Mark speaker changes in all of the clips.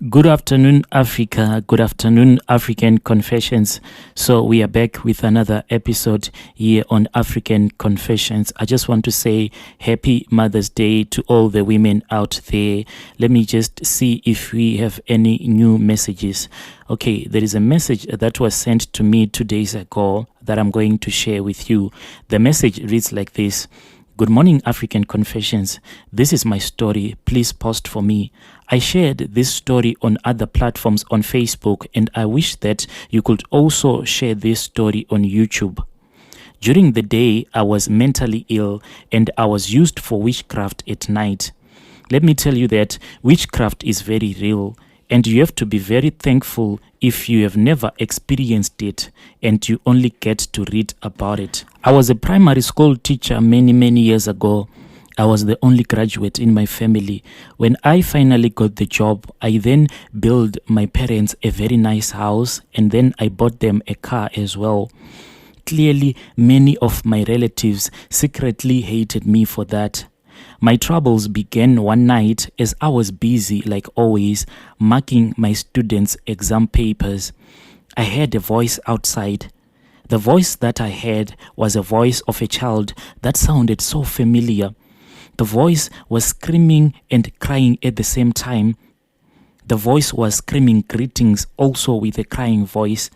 Speaker 1: Good afternoon, Africa. Good afternoon, African Confessions. So we are back with another episode here on African Confessions. I just want to say happy Mother's Day to all the women out there. Let me just see if we have any new messages. Okay, there is a message that was sent to me 2 days ago that I'm going to share with you. The message reads like this. Good morning, African Confessions. This is my story. Please post for me. I shared this story on other platforms on Facebook, and I wish that you could also share this story on YouTube. During the day, I was mentally ill and I was used for witchcraft at night. Let me tell you that witchcraft is very real, and you have to be very thankful if you have never experienced it and you only get to read about it. I was a primary school teacher many years ago. I was the only graduate in my family. When I finally got the job, I then built my parents a very nice house, and then I bought them a car as well. Clearly, many of my relatives secretly hated me for that. My troubles began one night as I was busy, like always, marking my students' exam papers. I heard a voice outside. The voice that I heard was a voice of a child that sounded so familiar. The voice was screaming and crying at the same time. The voice was screaming greetings also with a crying voice.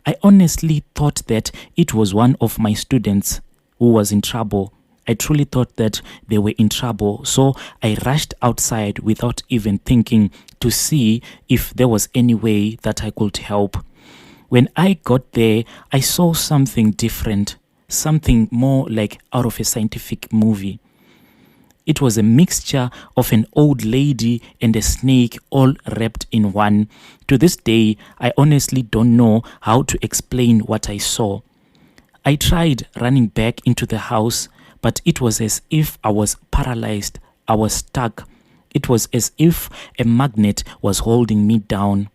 Speaker 1: I honestly thought that it was one of my students who was in trouble. I truly thought that they were in trouble, so I rushed outside without even thinking to see if there was any way that I could help. When I got there, I saw something different, something more like out of a scientific movie. It was a mixture of an old lady and a snake all wrapped in one. To this day, I honestly don't know how to explain what I saw. I tried running back into the house, but it was as if I was paralyzed. I was stuck. It was as if a magnet was holding me down.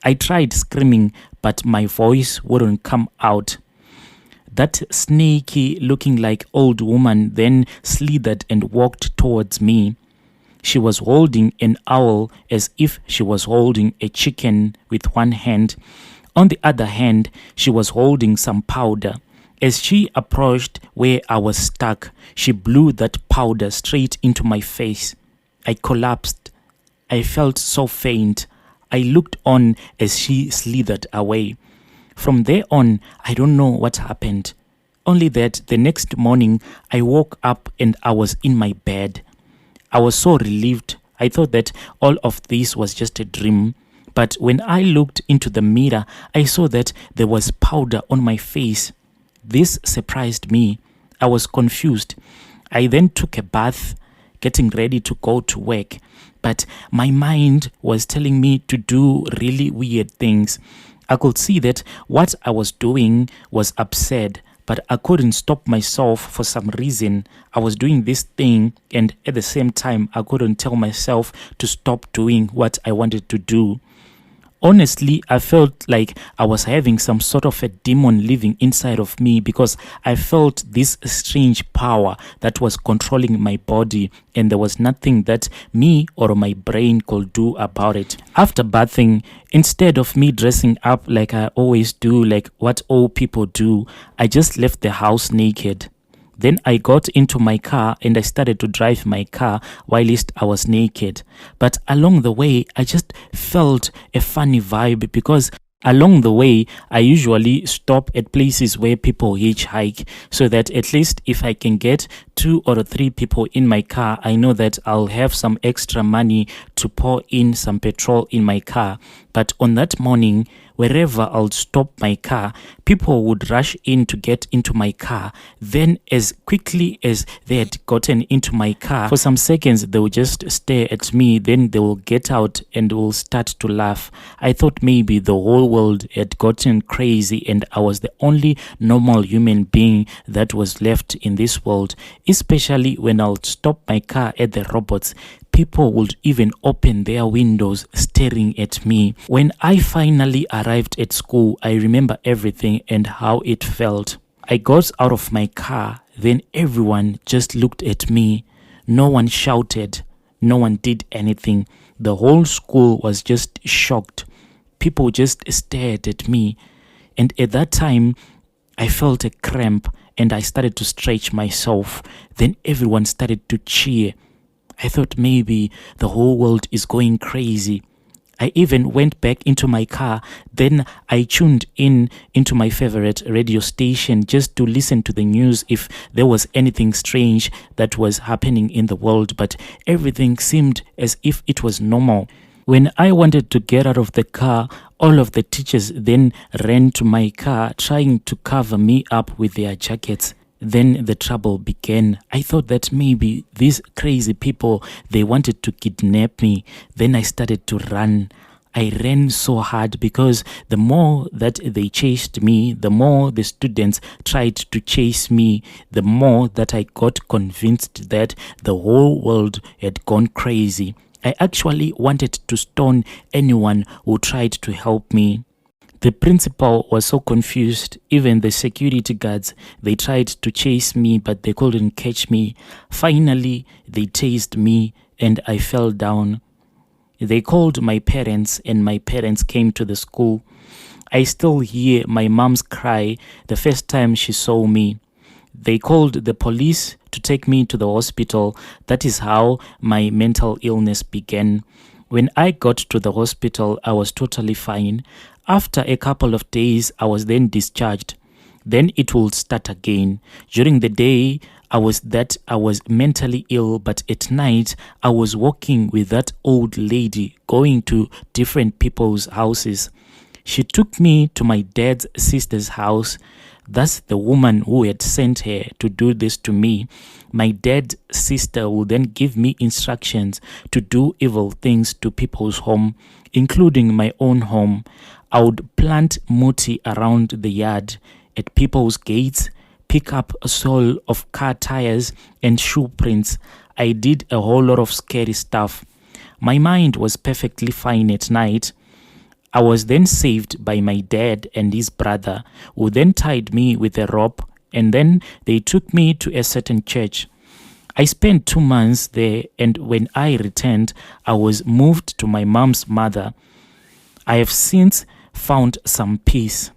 Speaker 1: I tried screaming, but my voice wouldn't come out. That snaky looking like old woman then slithered and walked towards me. She was holding an owl as if she was holding a chicken with one hand. On the other hand, she was holding some powder. As she approached where I was stuck, she blew that powder straight into my face. I collapsed. I felt so faint. I looked on as she slithered away. From there on, I don't know what happened. Only that the next morning, I woke up and I was in my bed. I was so relieved. I thought that all of this was just a dream. But when I looked into the mirror, I saw that there was powder on my face. This surprised me. I was confused. I then took a bath, getting ready to go to work. But my mind was telling me to do really weird things. I could see that what I was doing was absurd, but I couldn't stop myself for some reason. I was doing this thing, and at the same time, I couldn't tell myself to stop doing what I wanted to do. Honestly, I felt like I was having some sort of a demon living inside of me because I felt this strange power that was controlling my body, and there was nothing that me or my brain could do about it. After bathing, instead of me dressing up like I always do, like what old people do, I just left the house naked. Then I got into my car and I started to drive my car whilst I was naked. But along the way, I just felt a funny vibe because along the way, I usually stop at places where people hitchhike so that at least if I can get 2 or 3 people in my car, I know that I'll have some extra money to pour in some petrol in my car. But on that morning, wherever I'll stop my car, people would rush in to get into my car. Then as quickly as they had gotten into my car, for some seconds they would just stare at me, then they will get out and will start to laugh. I thought maybe the whole world had gotten crazy and I was the only normal human being that was left in this world, especially when I'll stop my car at the robots. People would even open their windows staring at me. When I finally arrived at school, I remember everything and how it felt. I got out of my car, then everyone just looked at me. No one shouted. No one did anything. The whole school was just shocked. People just stared at me. And at that time, I felt a cramp and I started to stretch myself. Then everyone started to cheer. I thought maybe the whole world is going crazy. I even went back into my car. Then I tuned into my favorite radio station just to listen to the news if there was anything strange that was happening in the world. But everything seemed as if it was normal. When I wanted to get out of the car, all of the teachers then ran to my car trying to cover me up with their jackets. Then the trouble began. I thought that maybe these crazy people, they wanted to kidnap me. Then I started to run. I ran so hard because the more that they chased me, the more the students tried to chase me, the more that I got convinced that the whole world had gone crazy. I actually wanted to stone anyone who tried to help me. The principal was so confused. Even the security guards, they tried to chase me, but they couldn't catch me. Finally, they tased me and I fell down. They called my parents and my parents came to the school. I still hear my mom's cry the first time she saw me. They called the police to take me to the hospital. That is how my mental illness began. When I got to the hospital, I was totally fine. After a couple of days, I was then discharged. Then it will start again. During the day, I was mentally ill, but at night, I was walking with that old lady, going to different people's houses. She took me to my dad's sister's house. That's the woman who had sent her to do this to me. My dad's sister would then give me instructions to do evil things to people's home, including my own home. I would plant muti around the yard, at people's gates, pick up a sole of car tires and shoe prints. I did a whole lot of scary stuff. My mind was perfectly fine at night. I was then saved by my dad and his brother, who then tied me with a rope, and then they took me to a certain church. I spent 2 months there, and when I returned, I was moved to my mom's mother. I have since found some peace.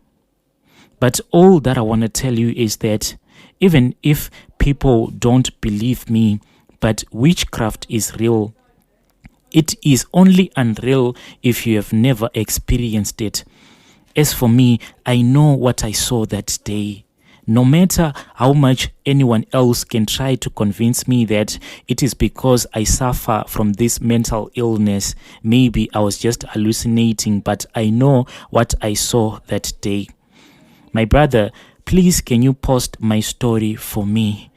Speaker 1: But all that I want to tell you is that even if people don't believe me, but witchcraft is real. It is only unreal if you have never experienced it. As for me, I know what I saw that day. No matter how much anyone else can try to convince me that it is because I suffer from this mental illness, maybe I was just hallucinating, but I know what I saw that day. My brother, please can you post my story for me?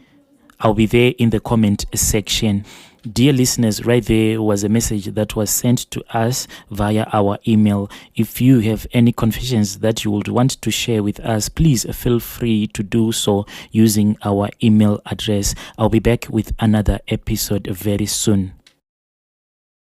Speaker 1: I'll be there in the comment section. Dear listeners, right there was a message that was sent to us via our email. If you have any confessions that you would want to share with us, please feel free to do so using our email address. I'll be back with another episode very soon.